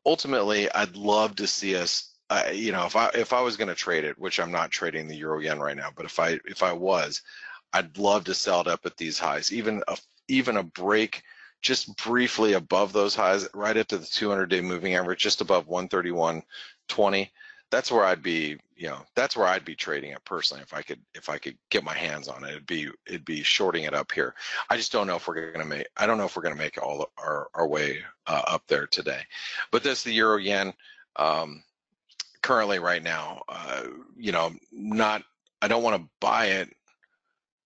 ultimately, I'd love to see us. You know, if I was going to trade it, which I'm not trading the Euro Yen right now, but if I was, I'd love to sell it up at these highs, even a break just briefly above those highs, right up to the 200-day moving average, just above 131.20. That's where I'd be, you know, that's where I'd be trading it personally if I could get my hands on it. It'd be shorting it up here. I just don't know if we're going to make all our way up there today. But that's the Euro Yen currently right now. You know, I don't want to buy it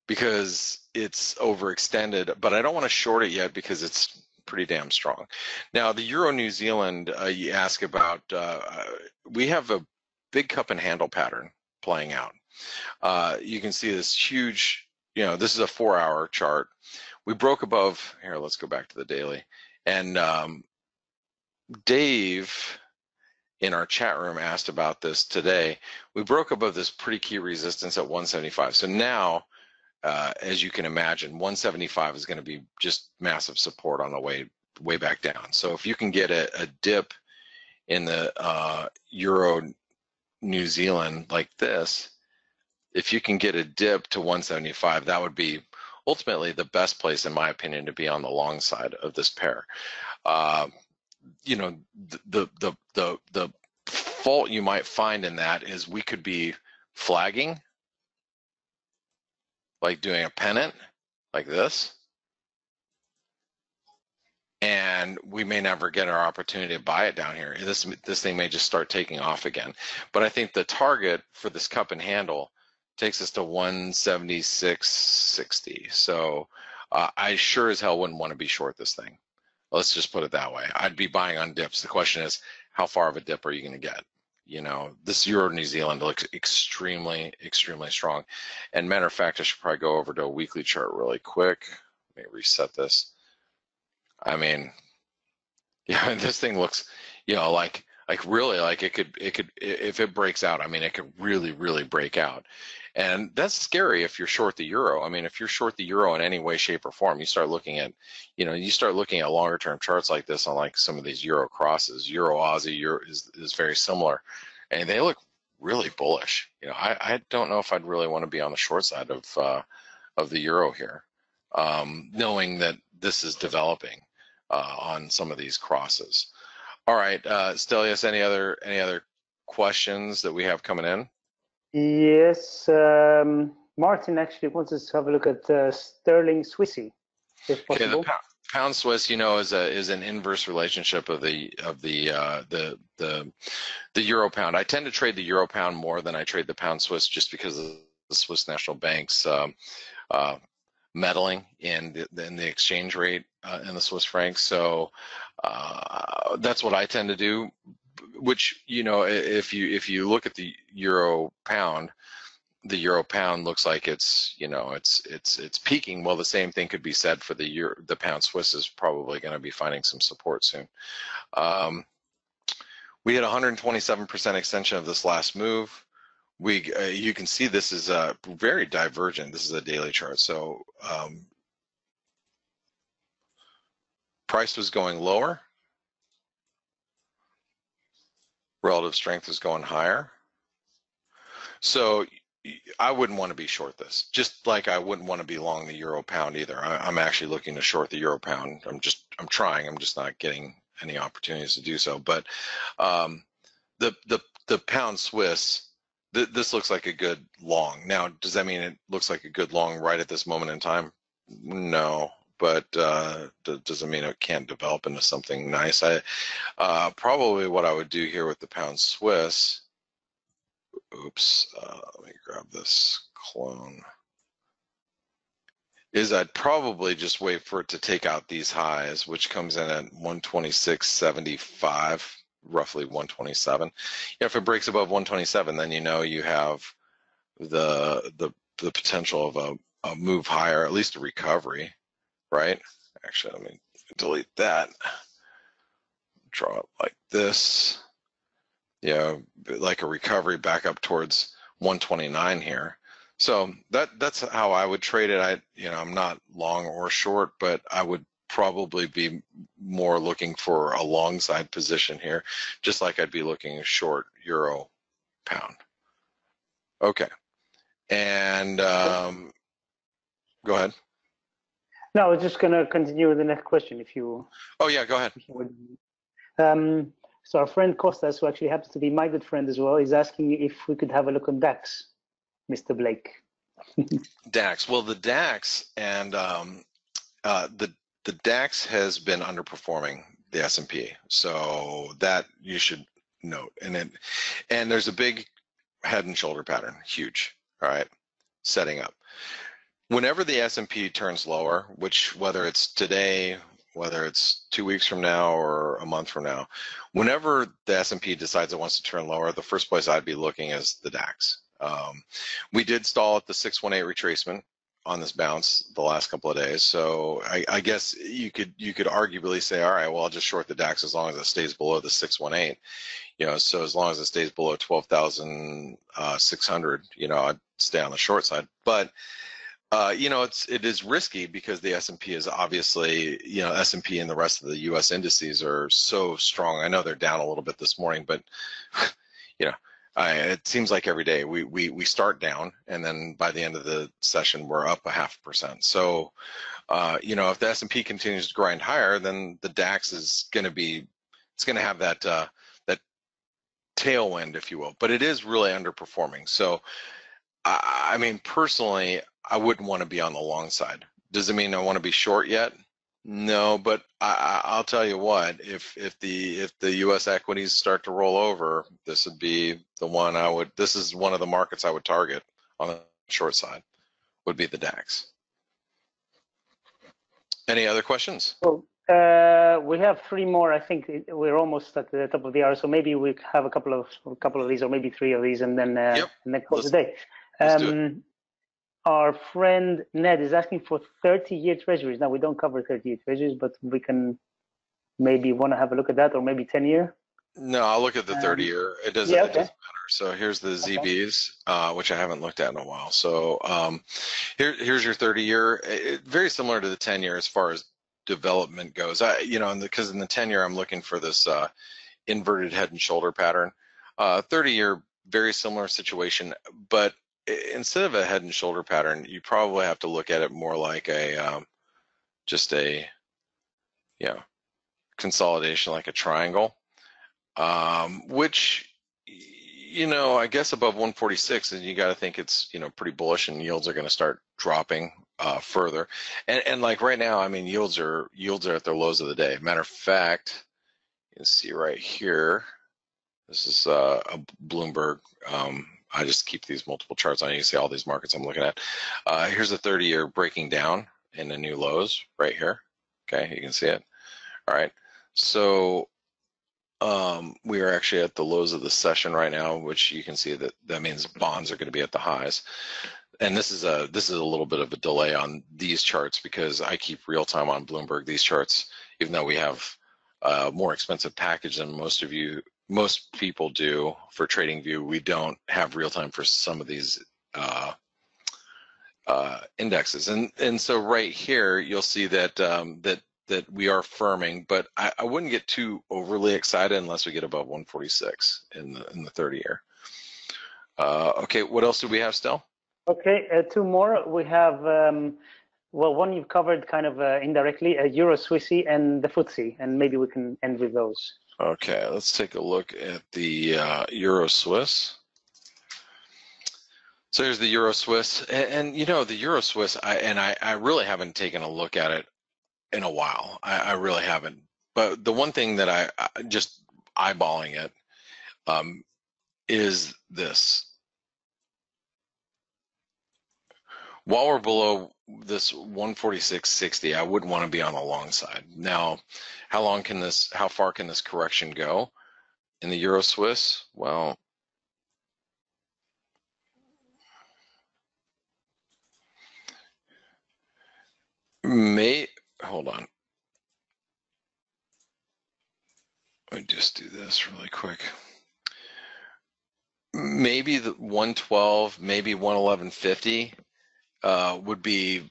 because it's overextended, but I don't want to short it yet because it's pretty damn strong. Now, the Euro New Zealand, you ask about, we have a big cup and handle pattern playing out. You can see this huge, you know, this is a 4-hour chart. We broke above, here, let's go back to the daily. And Dave in our chat room asked about this today. We broke above this pretty key resistance at 175. So now, as you can imagine, 175 is going to be just massive support on the way back down. So if you can get a dip in the Euro New Zealand like this, if you can get a dip to 175, that would be ultimately the best place, in my opinion, to be on the long side of this pair. You know, the fault you might find in that is we could be flagging, like doing a pennant like this, and we may never get our opportunity to buy it down here. This thing may just start taking off again. But I think the target for this cup and handle takes us to 176.60. So I sure as hell wouldn't want to be short this thing. Let's just put it that way. I'd be buying on dips. The question is, how far of a dip are you going to get? You know, this Euro New Zealand looks extremely, extremely strong. And matter of fact, I should probably go over to a weekly chart really quick. Let me reset this. I mean, yeah, this thing looks, you know, like really, like it could, if it breaks out, I mean, it could really, really break out. And that's scary if you're short the euro. I mean, if you're short the euro in any way, shape, or form, you start looking at, you know, you start looking at longer term charts like this on like some of these euro crosses. Euro Aussie Euro is very similar, and they look really bullish. You know, I don't know if I'd really want to be on the short side of the euro here, knowing that this is developing on some of these crosses. All right, Stelios, any other questions that we have coming in?
Yes, Martin actually wants us to have a look at sterling Swissy, if possible.
Okay, the pound Swiss, you know, is an inverse relationship of the euro pound. I tend to trade the euro pound more than I trade the pound Swiss, just because of the Swiss National Bank's meddling in the exchange rate in the Swiss franc. So that's what I tend to do. Which, you know, if you look at the euro pound looks like it's, you know, it's peaking. Well, the same thing could be said for the pound Swiss is probably going to be finding some support soon. We had 127% extension of this last move. You can see this is very divergent. This is a daily chart. So price was going lower. Relative strength is going higher. So I wouldn't want to be short this, just like I wouldn't want to be long the euro pound either. I'm actually looking to short the euro pound. I'm trying. I'm just not getting any opportunities to do so. But the pound Swiss, this looks like a good long. Now, does that mean it looks like a good long right at this moment in time? No. But does it mean it can't develop into something nice? Probably what I would do here with the pound Swiss, oops, let me grab this clone, is I'd probably just wait for it to take out these highs, which comes in at 126.75, roughly 127. If it breaks above 127, then you know you have the potential of a move higher, at least a recovery. Right? Actually, let me delete that. Draw it like this. Yeah, like a recovery back up towards 129 here. So that's how I would trade it. I'm not long or short, but I would probably be more looking for a long side position here, just like I'd be looking short euro pound. Okay, and go ahead.
No, I was just going to continue with the next question if you...
Oh, yeah, go ahead.
So our friend Costas, who actually happens to be my good friend as well, is asking if we could have a look on DAX, Mr. Blake.
DAX. Well, the DAX and the DAX has been underperforming the S&P, so that you should note. And there's a big head and shoulder pattern, huge. All right, setting up. Whenever the S&P turns lower, which whether it's today, whether it's 2 weeks from now or a month from now, whenever the S&P decides it wants to turn lower, the first place I'd be looking is the DAX. We did stall at the 618 retracement on this bounce the last couple of days, so I guess you could arguably say, all right, well, I'll just short the DAX as long as it stays below the 618. You know, so as long as it stays below 12,600, you know, I'd stay on the short side. But you know, it is risky because the S&P is obviously, you know, S&P and the rest of the U.S. indices are so strong. I know they're down a little bit this morning, but you know, It seems like every day we start down, and then by the end of the session we're up 0.5%. So you know, if the S&P continues to grind higher, then the DAX is going to be, it's going to have that that tailwind, if you will. But it is really underperforming. So I mean, personally, I wouldn't want to be on the long side. Does it mean I want to be short yet? No, but I'll tell you what, if the U.S. equities start to roll over, this would be the one I would. This is one of the markets I would target on the short side. Would be the DAX. Any other questions?
Well, we have 3 more. I think we're almost at the top of the hour, so maybe we have a couple of these, or maybe 3 of these, and then close the day.
Let's do it.
Our friend Ned is asking for 30-year treasuries. Now, we don't cover 30-year treasuries, but we can maybe want to have a look at that, or maybe 10-year.
No, I'll look at the 30-year. It doesn't, it doesn't matter. So here's the ZBs, which I haven't looked at in a while. So here's your 30-year. Very similar to the 10-year as far as development goes. You know, because in the 10-year, I'm looking for this inverted head and shoulder pattern. 30-year, very similar situation, but instead of a head and shoulder pattern, you probably have to look at it more like a just a consolidation, like a triangle, which, you know, I guess above 146, and you got to think it's, you know, pretty bullish, and yields are going to start dropping further. And like right now, I mean, yields are at their lows of the day. Matter of fact, you can see right here. This is a Bloomberg. I just keep these multiple charts on. You can see all these markets I'm looking at. Here's the 30-year breaking down in the new lows right here. Okay, you can see it. All right. So we are actually at the lows of the session right now, which you can see that means bonds are going to be at the highs. And this is a little bit of a delay on these charts because I keep real time on Bloomberg. These charts, even though we have a more expensive package than most people do for TradingView, we don't have real time for some of these indexes. And so right here, you'll see that that we are firming, but I wouldn't get too overly excited unless we get above 146 in the 30-year. Okay, what else do we have still?
Okay, 2 more. We have, well, one you've covered kind of indirectly, Euro Swissy and the FTSE, and maybe we can end with those.
Okay, let's take a look at the Euro Swiss. So here's the Euro Swiss, and you know, the Euro Swiss, I really haven't taken a look at it in a while. I really haven't. But the one thing that I just eyeballing it is this. While we're below this 146.60, I wouldn't want to be on the long side. Now, how far can this correction go in the Euro Swiss? Well, hold on. Let me just do this really quick. Maybe the 112, maybe 111.50 would be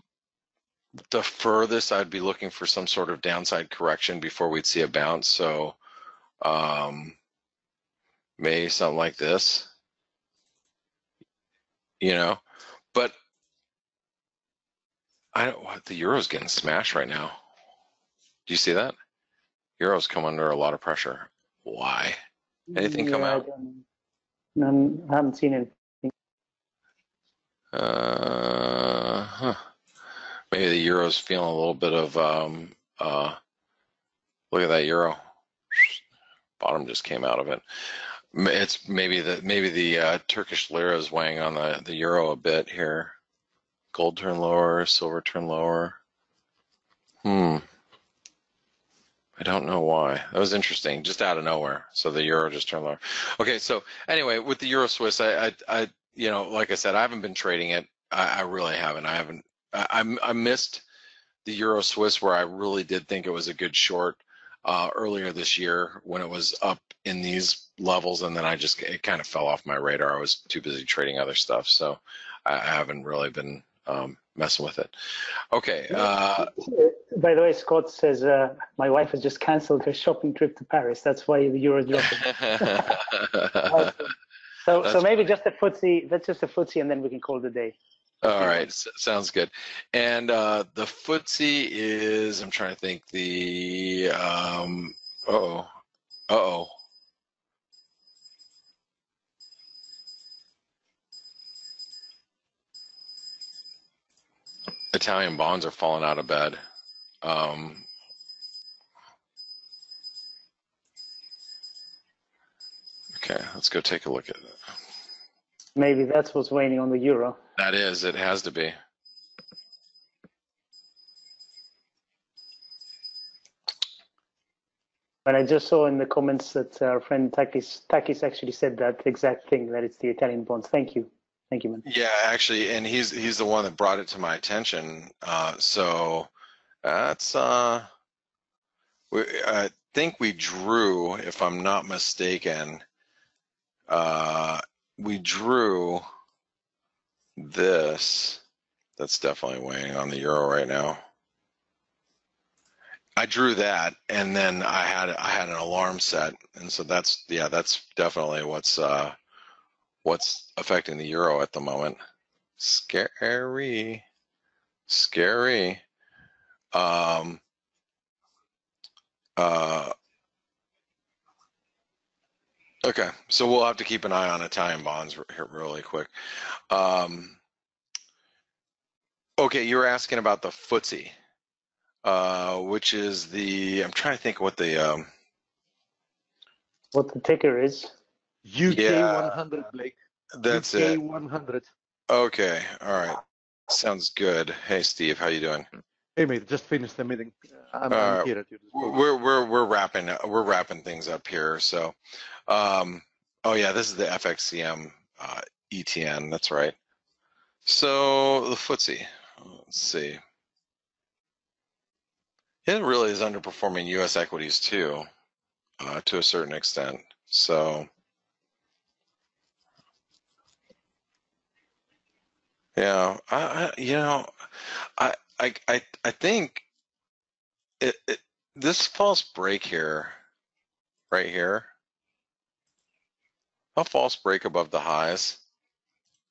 the furthest I'd be looking for some sort of downside correction before we'd see a bounce. So maybe something like this, you know, but the Euro's getting smashed right now. Do you see that? Euro's come under a lot of pressure. Why? Anything come out?
I haven't seen anything.
Maybe the Euro's feeling a little bit of look at that Euro. Bottom just came out of it. It's maybe the Turkish lira is weighing on the Euro a bit here. Gold turned lower, silver turned lower. I don't know why. That was interesting, just out of nowhere. So the Euro just turned lower. Okay, so anyway, with the Euro Swiss, I you know, like I said, I haven't been trading it. I really haven't. I missed the Euro Swiss where I really did think it was a good short earlier this year when it was up in these levels, and then it kind of fell off my radar. I was too busy trading other stuff, so I haven't really been messing with it. Okay.
By the way, Scott says my wife has just canceled her shopping trip to Paris. That's why the euro is dropping. So maybe just a FTSE. That's just a FTSE, and then we can call it a day.
All right, sounds good. And the FTSE is, I'm trying to think, the, Italian bonds are falling out of bed. Okay, let's go take a look at it.
Maybe that's what's weighing on the euro.
That is, it has to be.
But I just saw in the comments that our friend Takis actually said that exact thing, that it's the Italian bonds. Thank you. Thank you, man.
Yeah, actually, and he's the one that brought it to my attention. So that's I think we drew, if I'm not mistaken, we drew this. That's definitely weighing on the euro right now. I drew that, and then I had an alarm set, and so that's definitely what's affecting the euro at the moment. Scary. Okay, so we'll have to keep an eye on Italian bonds here really quick. Okay, you were asking about the FTSE, which is the, I'm trying to think what the
ticker is.
UK 100, Blake.
That's
UK
it.
100.
Okay, all right. Sounds good. Hey, Steve, how you doing?
Hey, mate, just finished the meeting. I'm here at your disposal.
We're wrapping things up here. So, oh yeah, this is the FXCM ETN. That's right. So the FTSE. Let's see. It really is underperforming U.S. equities too, to a certain extent. So, yeah, I think this false break here, right here, a false break above the highs,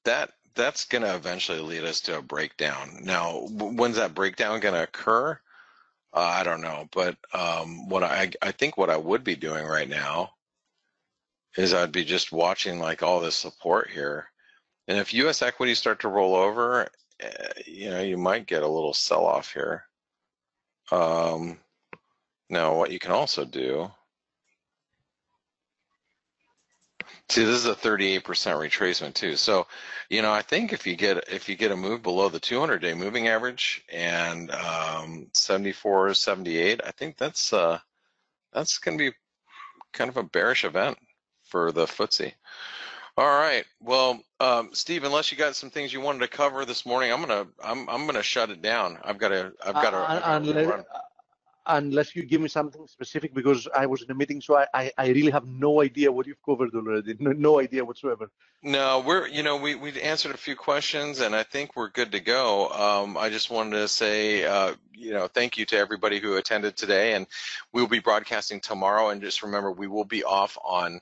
that's going to eventually lead us to a breakdown. Now, when's that breakdown going to occur? I don't know, but what I think what I would be doing right now is I'd be just watching like all this support here, and if U.S. equities start to roll over, you might get a little sell-off here. Now, what you can also do. See, this is a 38% retracement too. So, I think if you get a move below the 200-day moving average and 74, 78, I think that's going to be kind of a bearish event for the FTSE. All right. Well, Steve, unless you got some things you wanted to cover this morning, I'm gonna shut it down. I've got to run.
Unless you give me something specific, because I was in a meeting, so I really have no idea what you've covered already. No idea whatsoever.
No, we've answered a few questions, and I think we're good to go. I just wanted to say, thank you to everybody who attended today, and we'll be broadcasting tomorrow. And just remember, we will be off on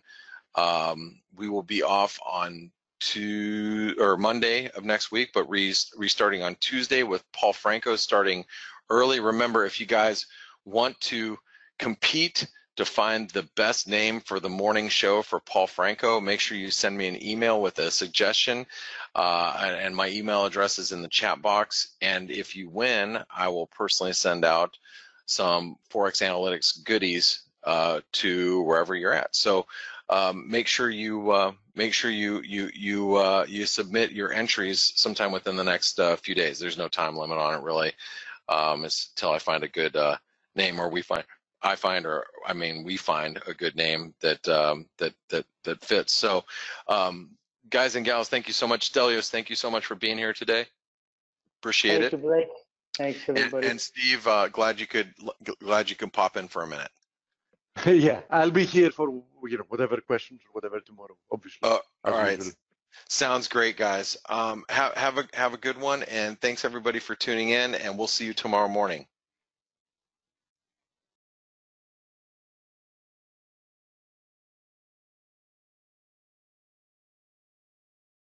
Monday of next week, but restarting on Tuesday with Paul Franco starting early. Remember, if you guys want to compete to find the best name for the morning show for Paul Franco, make sure you send me an email with a suggestion, and my email address is in the chat box. And if you win, I will personally send out some ForexAnalytix goodies to wherever you're at. So make sure you submit your entries sometime within the next few days. There's no time limit on it really. It's until I find a good name, or we find a good name that fits. So, guys and gals, thank you so much. Stelios, thank you so much for being here today. Appreciate it.
Thank you, Blake. Thanks, everybody.
And Steve, glad you could pop in for a minute.
Yeah, I'll be here for whatever questions or whatever tomorrow, obviously.
All right. Sounds great, guys. Have a good one, and thanks everybody for tuning in, and we'll see you tomorrow morning.